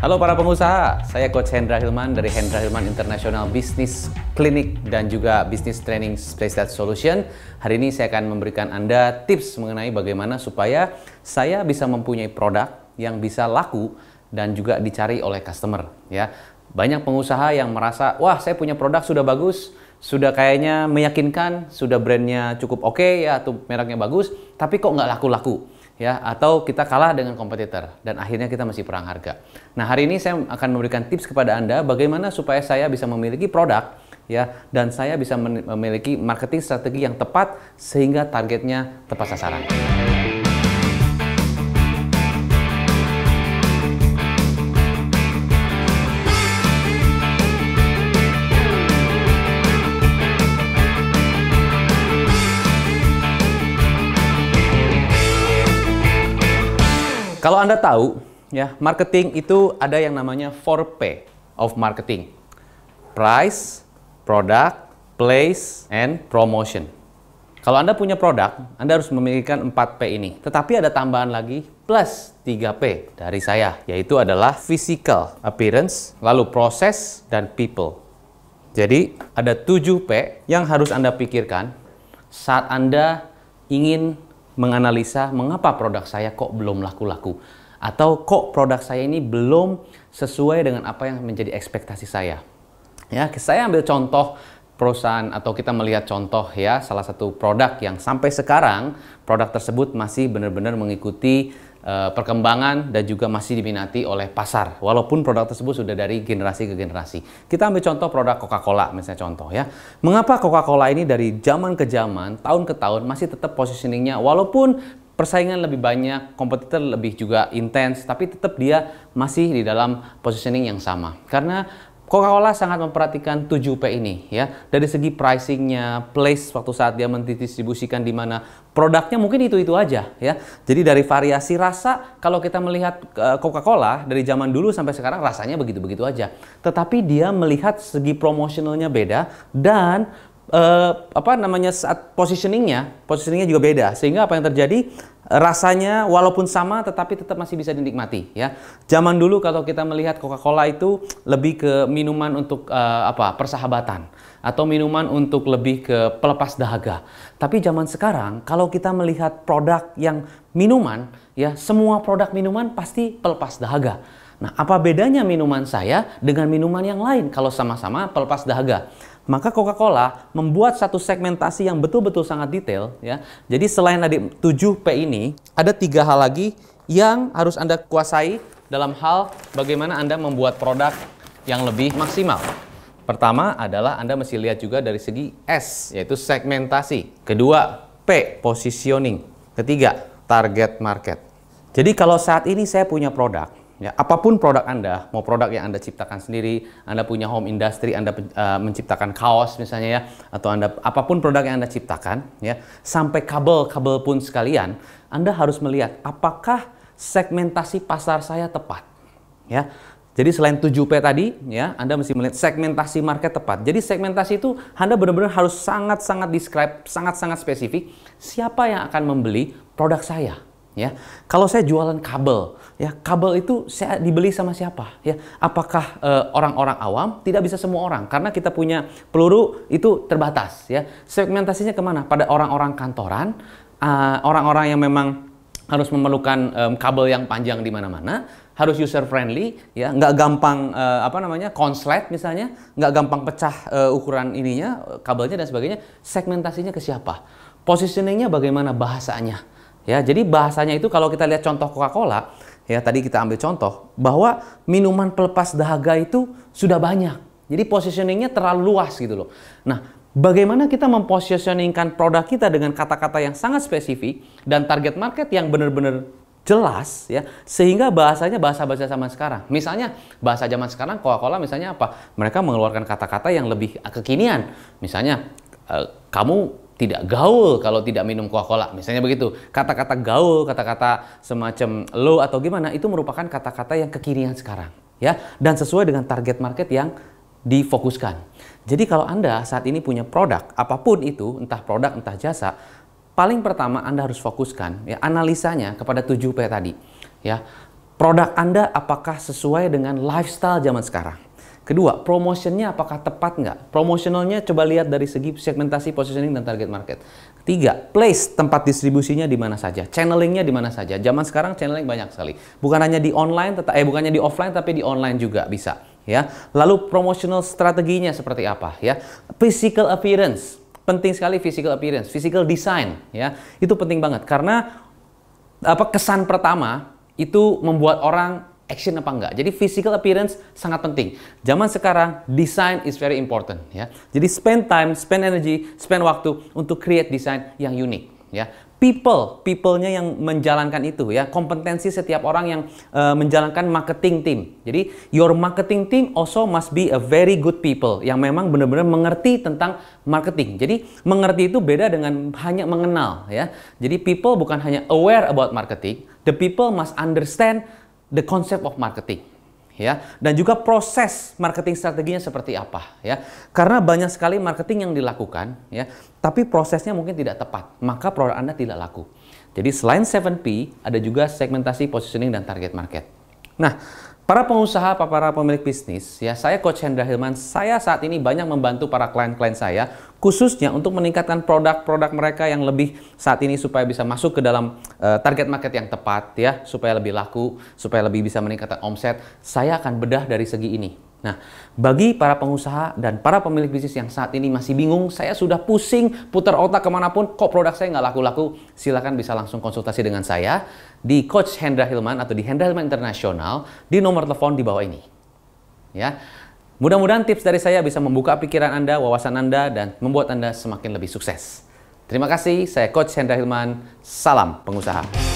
Halo para pengusaha, saya Coach Hendra Hilman dari Hendra Hilman International Business Clinic dan juga Business Training Specialist Solution. Hari ini saya akan memberikan Anda tips mengenai bagaimana supaya saya bisa mempunyai produk yang bisa laku dan juga dicari oleh customer. Ya, banyak pengusaha yang merasa, wah saya punya produk sudah bagus, sudah kayaknya meyakinkan, sudah brandnya cukup oke ya, atau mereknya bagus, tapi kok nggak laku-laku. Ya, atau kita kalah dengan kompetitor dan akhirnya kita masih perang harga. Nah, hari ini saya akan memberikan tips kepada Anda bagaimana supaya saya bisa memiliki produk ya dan saya bisa memiliki marketing strategi yang tepat sehingga targetnya tepat sasaran. Kalau Anda tahu, ya, marketing itu ada yang namanya 4P of marketing. Price, product, place, and promotion. Kalau Anda punya produk, Anda harus memiliki 4P ini. Tetapi ada tambahan lagi plus 3P dari saya, yaitu adalah physical appearance, lalu process, dan people. Jadi ada 7P yang harus Anda pikirkan saat Anda ingin menganalisa mengapa produk saya kok belum laku-laku atau kok produk saya ini belum sesuai dengan apa yang menjadi ekspektasi saya. Ya, saya ambil contoh perusahaan atau kita melihat contoh ya salah satu produk yang sampai sekarang produk tersebut masih benar-benar mengikuti perkembangan dan juga masih diminati oleh pasar walaupun produk tersebut sudah dari generasi ke generasi. Kita ambil contoh produk Coca-Cola misalnya contoh ya. Mengapa Coca-Cola ini dari zaman ke zaman, tahun ke tahun masih tetap positioningnya walaupun persaingan lebih banyak, kompetitor lebih juga intens, tapi tetap dia masih di dalam positioning yang sama. Karena Coca-Cola sangat memperhatikan 7P ini ya. Dari segi pricingnya, place waktu saat dia mendistribusikan di mana produknya mungkin itu-itu aja ya. Jadi dari variasi rasa kalau kita melihat Coca-Cola dari zaman dulu sampai sekarang rasanya begitu-begitu aja. Tetapi dia melihat segi promosionalnya beda dan saat positioningnya juga beda sehingga apa yang terjadi rasanya walaupun sama tetapi tetap masih bisa dinikmati ya. Zaman dulu kalau kita melihat Coca-Cola itu lebih ke minuman untuk persahabatan atau minuman untuk lebih ke pelepas dahaga. Tapi zaman sekarang kalau kita melihat produk yang minuman ya, semua produk minuman pasti pelepas dahaga. Nah, apa bedanya minuman saya dengan minuman yang lain kalau sama-sama pelepas dahaga? Maka Coca-Cola membuat satu segmentasi yang betul-betul sangat detail ya. Jadi selain tadi 7P ini, ada 3 hal lagi yang harus Anda kuasai dalam hal bagaimana Anda membuat produk yang lebih maksimal. Pertama adalah Anda mesti lihat juga dari segi S, yaitu segmentasi. Kedua, P, positioning. Ketiga, target market. Jadi kalau saat ini saya punya produk, ya, apapun produk Anda, mau produk yang Anda ciptakan sendiri, Anda punya home industry, Anda menciptakan kaos misalnya ya, atau Anda apapun produk yang Anda ciptakan, ya, sampai kabel-kabel pun sekalian, Anda harus melihat apakah segmentasi pasar saya tepat, ya. Jadi selain 7P tadi, ya, Anda mesti melihat segmentasi market tepat. Jadi segmentasi itu Anda benar-benar harus sangat-sangat describe, sangat-sangat spesifik siapa yang akan membeli produk saya. Ya, kalau saya jualan kabel, ya kabel itu saya dibeli sama siapa? Ya, apakah orang-orang awam? Tidak bisa semua orang, karena kita punya peluru itu terbatas. Ya, segmentasinya kemana? Pada orang-orang kantoran, orang-orang yang memang harus memerlukan kabel yang panjang di mana-mana, harus user friendly, ya nggak gampang konslet misalnya, nggak gampang pecah ukuran ininya, kabelnya dan sebagainya. Segmentasinya ke siapa? Positioningnya bagaimana bahasanya? Ya, jadi bahasanya itu kalau kita lihat contoh Coca-Cola, ya tadi kita ambil contoh bahwa minuman pelepas dahaga itu sudah banyak. Jadi positioningnya terlalu luas gitu loh. Nah, bagaimana kita mempositioningkan produk kita dengan kata-kata yang sangat spesifik dan target market yang benar-benar jelas ya, sehingga bahasanya bahasa-bahasa zaman sekarang. Misalnya bahasa zaman sekarang Coca-Cola misalnya apa? Mereka mengeluarkan kata-kata yang lebih kekinian. Misalnya kamu tidak gaul kalau tidak minum Coca-Cola, misalnya begitu. Kata-kata gaul, kata-kata semacam low atau gimana, itu merupakan kata-kata yang kekinian sekarang, ya, dan sesuai dengan target market yang difokuskan. Jadi kalau Anda saat ini punya produk, apapun itu, entah produk, entah jasa, paling pertama Anda harus fokuskan ya analisanya kepada 7P tadi, ya. Produk Anda apakah sesuai dengan lifestyle zaman sekarang? Kedua, promotionnya apakah tepat nggak? Promotionalnya coba lihat dari segi segmentasi, positioning, dan target market. Ketiga, place, tempat distribusinya di mana saja, channelingnya di mana saja. Zaman sekarang channeling banyak sekali. Bukan hanya di online, bukannya di offline, tapi di online juga bisa. Ya. Lalu promotional strateginya seperti apa? Ya. Physical appearance, penting sekali physical appearance, physical design. Ya, itu penting banget karena kesan pertama itu membuat orang action apa enggak. Jadi physical appearance sangat penting. Zaman sekarang design is very important ya. Jadi spend time, spend energy, spend waktu untuk create design yang unik ya. People-nya yang menjalankan itu ya. Kompetensi setiap orang yang menjalankan marketing team. Jadi your marketing team also must be a very good people yang memang benar-benar mengerti tentang marketing. Jadi mengerti itu beda dengan hanya mengenal ya. Jadi people bukan hanya aware about marketing, the people must understand the concept of marketing. Ya, dan juga proses marketing strateginya seperti apa ya. Karena banyak sekali marketing yang dilakukan ya, tapi prosesnya mungkin tidak tepat, maka produk Anda tidak laku. Jadi selain 7P, ada juga segmentasi, positioning, dan target market. Nah, para pengusaha, para pemilik bisnis, ya, saya Coach Hendra Hilman, saya saat ini banyak membantu para klien-klien saya, khususnya untuk meningkatkan produk-produk mereka yang lebih saat ini supaya bisa masuk ke dalam target market yang tepat, ya, supaya lebih laku, supaya lebih bisa meningkatkan omset. Saya akan bedah dari segi ini. Nah, bagi para pengusaha dan para pemilik bisnis yang saat ini masih bingung, saya sudah pusing, putar otak kemanapun, kok produk saya nggak laku-laku, silakan bisa langsung konsultasi dengan saya di Coach Hendra Hilman atau di Hendra Hilman International di nomor telepon di bawah ini. Ya, mudah-mudahan tips dari saya bisa membuka pikiran Anda, wawasan Anda, dan membuat Anda semakin lebih sukses. Terima kasih, saya Coach Hendra Hilman, salam pengusaha.